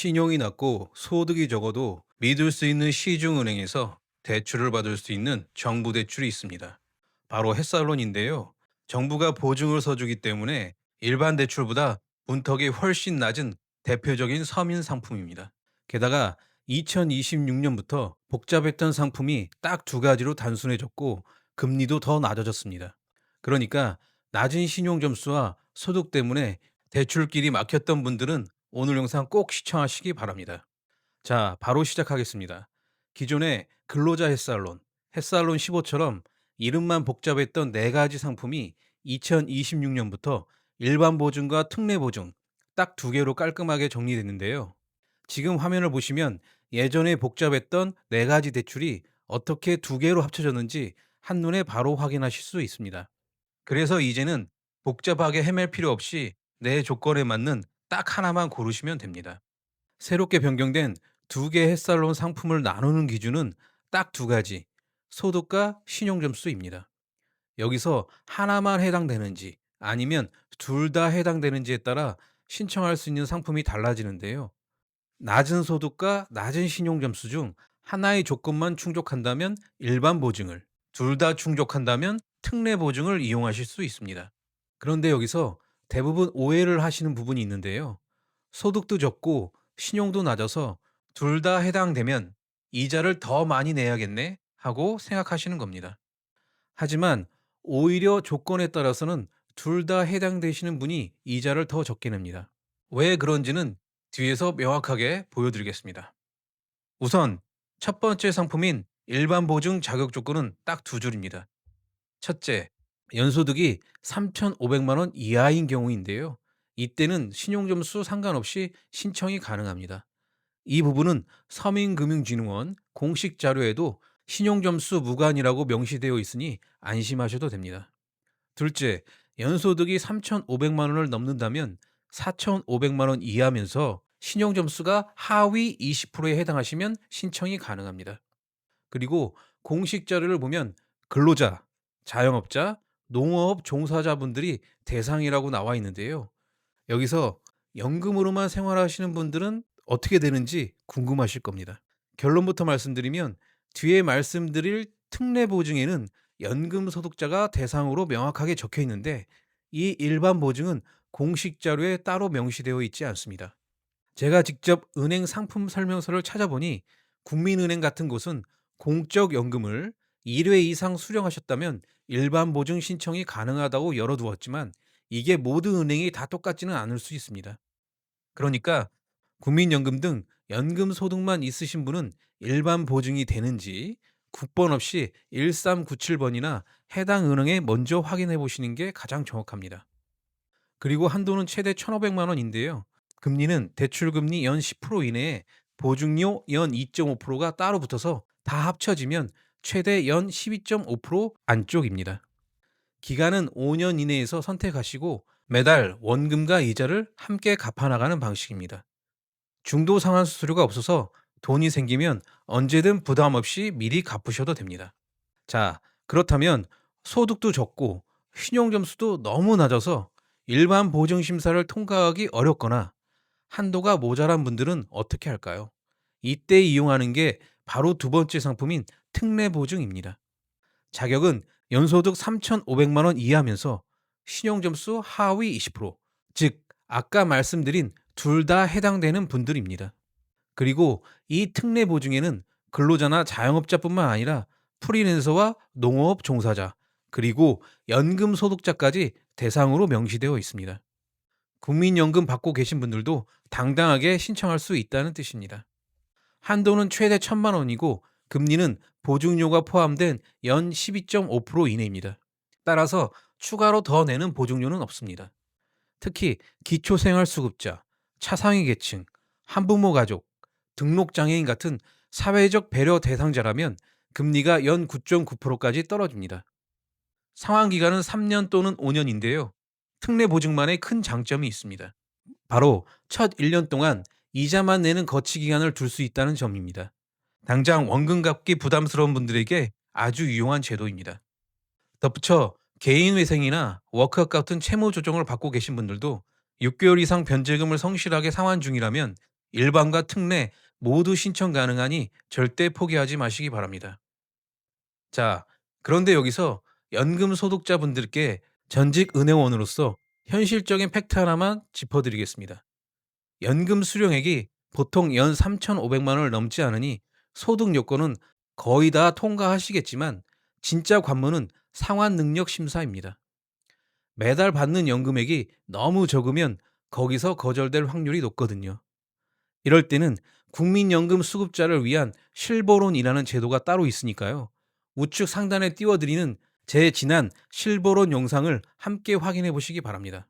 신용이 낮고 소득이 적어도 믿을 수 있는 시중은행에서 대출을 받을 수 있는 정부 대출이 있습니다. 바로 햇살론인데요. 정부가 보증을 서주기 때문에 일반 대출보다 문턱이 훨씬 낮은 대표적인 서민 상품입니다. 게다가 2026년부터 복잡했던 상품이 딱 두 가지로 단순해졌고 금리도 더 낮아졌습니다. 그러니까 낮은 신용 점수와 소득 때문에 대출길이 막혔던 분들은 오늘 영상 꼭 시청하시기 바랍니다. 자, 바로 시작하겠습니다. 기존의 근로자 햇살론, 햇살론 15처럼 이름만 복잡했던 네 가지 상품이 2026년부터 일반 보증과 특례 보증 딱 두 개로 깔끔하게 정리됐는데요. 지금 화면을 보시면 예전에 복잡했던 네 가지 대출이 어떻게 두 개로 합쳐졌는지 한눈에 바로 확인하실 수 있습니다. 그래서 이제는 복잡하게 헤맬 필요 없이 내 조건에 맞는 딱 하나만 고르시면 됩니다. 새롭게 변경된 두 개 햇살론 상품을 나누는 기준은 딱 두 가지, 소득과 신용점수입니다. 여기서 하나만 해당되는지 아니면 둘 다 해당되는지에 따라 신청할 수 있는 상품이 달라지는데요. 낮은 소득과 낮은 신용점수 중 하나의 조건만 충족한다면 일반 보증을, 둘 다 충족한다면 특례 보증을 이용하실 수 있습니다. 그런데 여기서 대부분 오해를 하시는 부분이 있는데요. 소득도 적고 신용도 낮아서 둘 다 해당되면 이자를 더 많이 내야겠네 하고 생각하시는 겁니다. 하지만 오히려 조건에 따라서는 둘 다 해당되시는 분이 이자를 더 적게 냅니다. 왜 그런지는 뒤에서 명확하게 보여드리겠습니다. 우선 첫 번째 상품인 일반 보증 자격 조건은 딱 두 줄입니다. 첫째, 연소득이 3,500만 원 이하인 경우인데요. 이때는 신용점수 상관없이 신청이 가능합니다. 이 부분은 서민금융진흥원 공식 자료에도 신용점수 무관이라고 명시되어 있으니 안심하셔도 됩니다. 둘째, 연소득이 3,500만 원을 넘는다면 4,500만 원 이하면서 신용점수가 하위 20%에 해당하시면 신청이 가능합니다. 그리고 공식 자료를 보면 근로자, 자영업자, 농어업 종사자분들이 대상이라고 나와 있는데요. 여기서 연금으로만 생활하시는 분들은 어떻게 되는지 궁금하실 겁니다. 결론부터 말씀드리면 뒤에 말씀드릴 특례 보증에는 연금 소득자가 대상으로 명확하게 적혀 있는데 이 일반 보증은 공식 자료에 따로 명시되어 있지 않습니다. 제가 직접 은행 상품 설명서를 찾아보니 국민은행 같은 곳은 공적 연금을 1회 이상 수령하셨다면 일반 보증 신청이 가능하다고 열어두었지만 이게 모든 은행이 다 똑같지는 않을 수 있습니다. 그러니까 국민연금 등 연금 소득만 있으신 분은 일반 보증이 되는지 국번 없이 1397번이나 해당 은행에 먼저 확인해 보시는 게 가장 정확합니다. 그리고 한도는 최대 1,500만 원인데요. 금리는 대출금리 연 10% 이내에 보증료 연 2.5%가 따로 붙어서 다 합쳐지면 최대 연 12.5% 안쪽입니다. 기간은 5년 이내에서 선택하시고 매달 원금과 이자를 함께 갚아나가는 방식입니다. 중도 상환 수수료가 없어서 돈이 생기면 언제든 부담 없이 미리 갚으셔도 됩니다. 자, 그렇다면 소득도 적고 신용점수도 너무 낮아서 일반 보증심사를 통과하기 어렵거나 한도가 모자란 분들은 어떻게 할까요? 이때 이용하는 게 바로 두 번째 상품인 특례 보증입니다. 자격은 연소득 3,500만 원 이하면서 신용점수 하위 20%, 즉 아까 말씀드린 둘 다 해당되는 분들입니다. 그리고 이 특례 보증에는 근로자나 자영업자뿐만 아니라 프리랜서와 농업 종사자, 그리고 연금 소득자까지 대상으로 명시되어 있습니다. 국민연금 받고 계신 분들도 당당하게 신청할 수 있다는 뜻입니다. 한도는 최대 1,000만 원이고 금리는 보증료가 포함된 연 12.5% 이내입니다. 따라서 추가로 더 내는 보증료는 없습니다. 특히 기초생활수급자, 차상위 계층, 한부모 가족, 등록장애인 같은 사회적 배려 대상자라면 금리가 연 9.9%까지 떨어집니다. 상환 기간은 3년 또는 5년인데요. 특례 보증만의 큰 장점이 있습니다. 바로 첫 1년 동안 이자만 내는 거치 기간을 둘 수 있다는 점입니다. 당장 원금 갚기 부담스러운 분들에게 아주 유용한 제도입니다. 덧붙여 개인회생이나 워크아웃 같은 채무 조정을 받고 계신 분들도 6개월 이상 변제금을 성실하게 상환 중이라면 일반과 특례 모두 신청 가능하니 절대 포기하지 마시기 바랍니다. 자, 그런데 여기서 연금 소득자분들께 전직 은행원으로서 현실적인 팩트 하나만 짚어드리겠습니다. 연금 수령액이 보통 연 3,500만 원을 넘지 않으니 소득 요건은 거의 다 통과하시겠지만 진짜 관문은 상환 능력 심사입니다. 매달 받는 연금액이 너무 적으면 거기서 거절될 확률이 높거든요. 이럴 때는 국민연금 수급자를 위한 실버론이라는 제도가 따로 있으니까요. 우측 상단에 띄워드리는 제 지난 실버론 영상을 함께 확인해 보시기 바랍니다.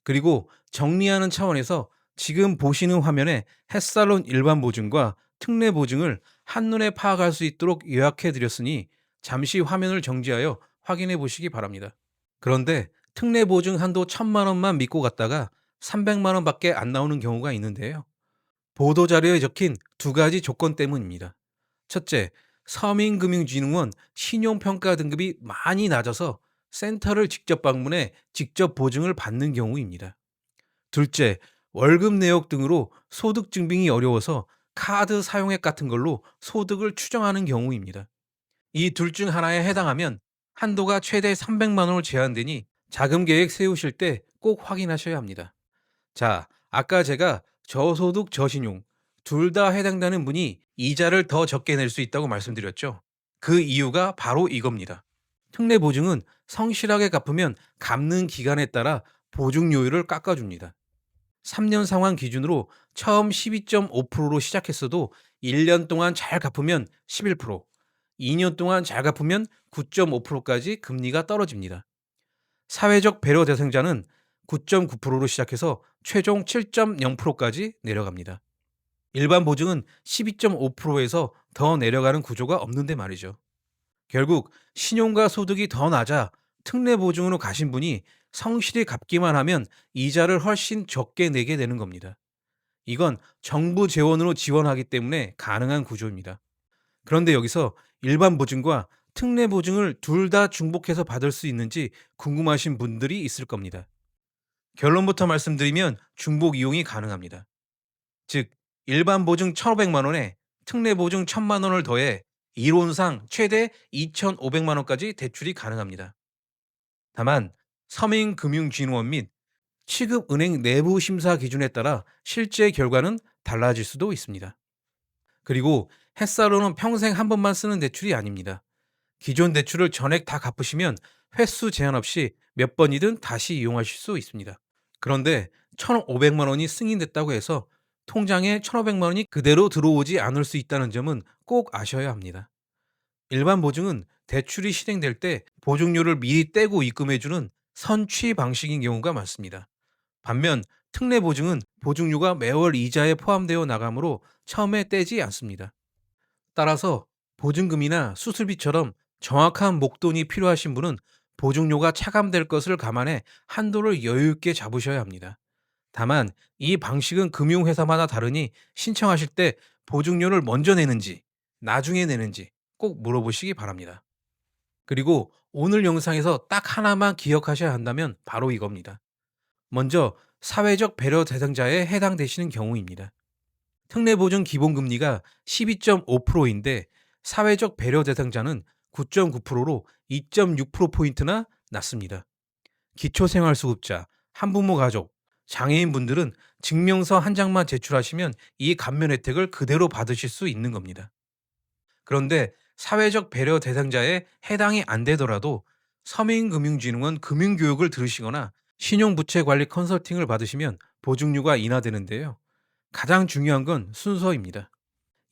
그리고 정리하는 차원에서 지금 보시는 화면에 햇살론 일반 보증과 특례 보증을 한눈에 파악할 수 있도록 요약해 드렸으니 잠시 화면을 정지하여 확인해 보시기 바랍니다. 그런데 특례 보증 한도 1,000만 원만 믿고 갔다가 300만 원밖에 안 나오는 경우가 있는데요. 보도자료에 적힌 두 가지 조건 때문입니다. 첫째, 서민금융진흥원 신용평가 등급이 많이 낮아서 센터를 직접 방문해 직접 보증을 받는 경우입니다. 둘째, 월급 내역 등으로 소득 증빙이 어려워서 카드 사용액 같은 걸로 소득을 추정하는 경우입니다. 이 둘 중 하나에 해당하면 한도가 최대 300만 원을 제한되니 자금 계획 세우실 때 꼭 확인하셔야 합니다. 자, 아까 제가 저소득, 저신용 둘 다 해당되는 분이 이자를 더 적게 낼 수 있다고 말씀드렸죠. 그 이유가 바로 이겁니다. 특례 보증은 성실하게 갚으면 갚는 기간에 따라 보증료율을 깎아줍니다. 3년 상환 기준으로 처음 12.5%로 시작했어도 1년 동안 잘 갚으면 11%, 2년 동안 잘 갚으면 9.5%까지 금리가 떨어집니다. 사회적 배려 대상자는 9.9%로 시작해서 최종 7.0%까지 내려갑니다. 일반 보증은 12.5%에서 더 내려가는 구조가 없는데 말이죠. 결국 신용과 소득이 더 낮아 특례 보증으로 가신 분이 성실히 갚기만 하면 이자를 훨씬 적게 내게 되는 겁니다. 이건 정부 재원으로 지원하기 때문에 가능한 구조입니다. 그런데 여기서 일반 보증과 특례 보증을 둘 다 중복해서 받을 수 있는지 궁금하신 분들이 있을 겁니다. 결론부터 말씀드리면 중복 이용이 가능합니다. 즉, 일반 보증 1,500만 원에 특례 보증 1,000만 원을 더해 이론상 최대 2,500만 원까지 대출이 가능합니다. 다만 서민금융진흥원 및 취급은행 내부 심사 기준에 따라 실제 결과는 달라질 수도 있습니다. 그리고 햇살론은 평생 한 번만 쓰는 대출이 아닙니다. 기존 대출을 전액 다 갚으시면 횟수 제한 없이 몇 번이든 다시 이용하실 수 있습니다. 그런데 1,500만 원이 승인됐다고 해서 통장에 1,500만 원이 그대로 들어오지 않을 수 있다는 점은 꼭 아셔야 합니다. 일반 보증은 대출이 실행될 때 보증료를 미리 떼고 입금해주는 선취 방식인 경우가 많습니다. 반면 특례 보증은 보증료가 매월 이자에 포함되어 나가므로 처음에 떼지 않습니다. 따라서 보증금이나 수술비처럼 정확한 목돈이 필요하신 분은 보증료가 차감될 것을 감안해 한도를 여유 있게 잡으셔야 합니다. 다만 이 방식은 금융회사마다 다르니 신청하실 때 보증료를 먼저 내는지 나중에 내는지 꼭 물어보시기 바랍니다. 그리고 오늘 영상에서 딱 하나만 기억하셔야 한다면 바로 이겁니다. 먼저 사회적 배려 대상자에 해당되시는 경우입니다. 특례보증 기본금리가 12.5%인데 사회적 배려 대상자는 9.9%로 2.6%포인트나 낮습니다. 기초생활수급자, 한부모 가족, 장애인분들은 증명서 한 장만 제출하시면 이 감면 혜택을 그대로 받으실 수 있는 겁니다. 그런데 사회적 배려 대상자에 해당이 안 되더라도 서민금융진흥원 금융교육을 들으시거나 신용부채관리 컨설팅을 받으시면 보증료가 인하되는데요. 가장 중요한 건 순서입니다.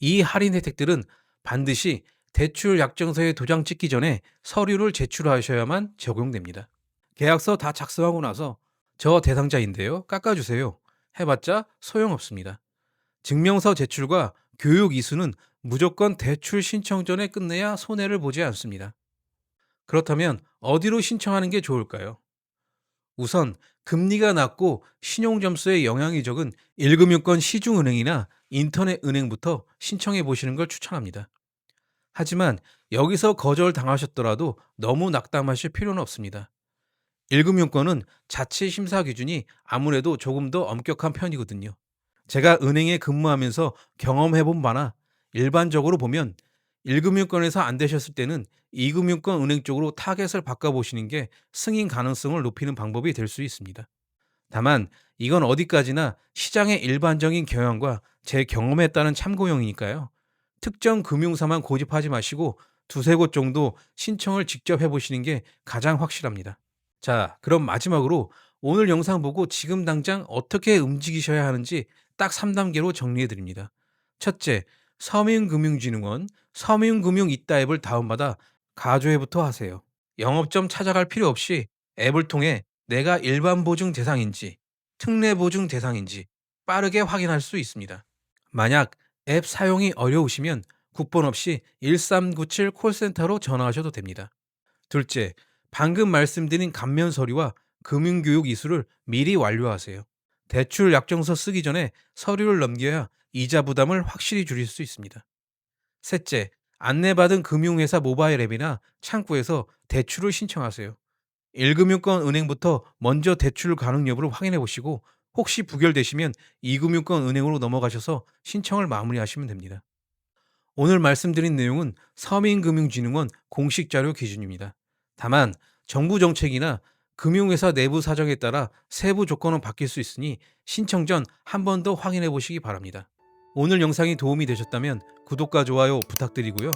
이 할인 혜택들은 반드시 대출 약정서에 도장 찍기 전에 서류를 제출하셔야만 적용됩니다. 계약서 다 작성하고 나서 저 대상자인데요. 깎아주세요. 해봤자 소용없습니다. 증명서 제출과 교육 이수는 무조건 대출 신청 전에 끝내야 손해를 보지 않습니다. 그렇다면 어디로 신청하는 게 좋을까요? 우선 금리가 낮고 신용점수에 영향이 적은 1금융권 시중은행이나 인터넷은행부터 신청해 보시는 걸 추천합니다. 하지만 여기서 거절당하셨더라도 너무 낙담하실 필요는 없습니다. 1금융권은 자체 심사 기준이 아무래도 조금 더 엄격한 편이거든요. 제가 은행에 근무하면서 경험해본 바나 일반적으로 보면 1금융권에서 안 되셨을 때는 2금융권 은행 쪽으로 타겟을 바꿔보시는 게 승인 가능성을 높이는 방법이 될 수 있습니다. 다만 이건 어디까지나 시장의 일반적인 경향과 제 경험에 따른 참고용이니까요. 특정 금융사만 고집하지 마시고 두세 곳 정도 신청을 직접 해보시는 게 가장 확실합니다. 자, 그럼 마지막으로 오늘 영상 보고 지금 당장 어떻게 움직이셔야 하는지 딱 3단계로 정리해 드립니다. 첫째, 서민금융진흥원 서민금융 이따 앱을 다운받아 가조회부터 하세요. 영업점 찾아갈 필요 없이 앱을 통해 내가 일반 보증 대상인지 특례 보증 대상인지 빠르게 확인할 수 있습니다. 만약 앱 사용이 어려우시면 국번 없이 1397 콜센터로 전화하셔도 됩니다. 둘째, 방금 말씀드린 감면 서류와 금융교육 이수를 미리 완료하세요. 대출 약정서 쓰기 전에 서류를 넘겨야 이자 부담을 확실히 줄일 수 있습니다. 셋째, 안내받은 금융회사 모바일 앱이나 창구에서 대출을 신청하세요. 1금융권 은행부터 먼저 대출 가능 여부를 확인해 보시고 혹시 부결되시면 2금융권 은행으로 넘어가셔서 신청을 마무리하시면 됩니다. 오늘 말씀드린 내용은 서민금융진흥원 공식 자료 기준입니다. 다만 정부 정책이나 금융회사 내부 사정에 따라 세부 조건은 바뀔 수 있으니 신청 전 한 번 더 확인해 보시기 바랍니다. 오늘 영상이 도움이 되셨다면 구독과 좋아요 부탁드리고요.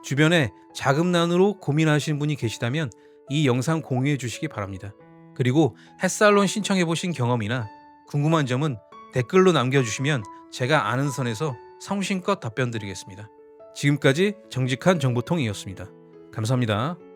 주변에 자금난으로 고민하시는 분이 계시다면 이 영상 공유해 주시기 바랍니다. 그리고 햇살론 신청해 보신 경험이나 궁금한 점은 댓글로 남겨주시면 제가 아는 선에서 성심껏 답변 드리겠습니다. 지금까지 정직한 정보통이었습니다. 감사합니다.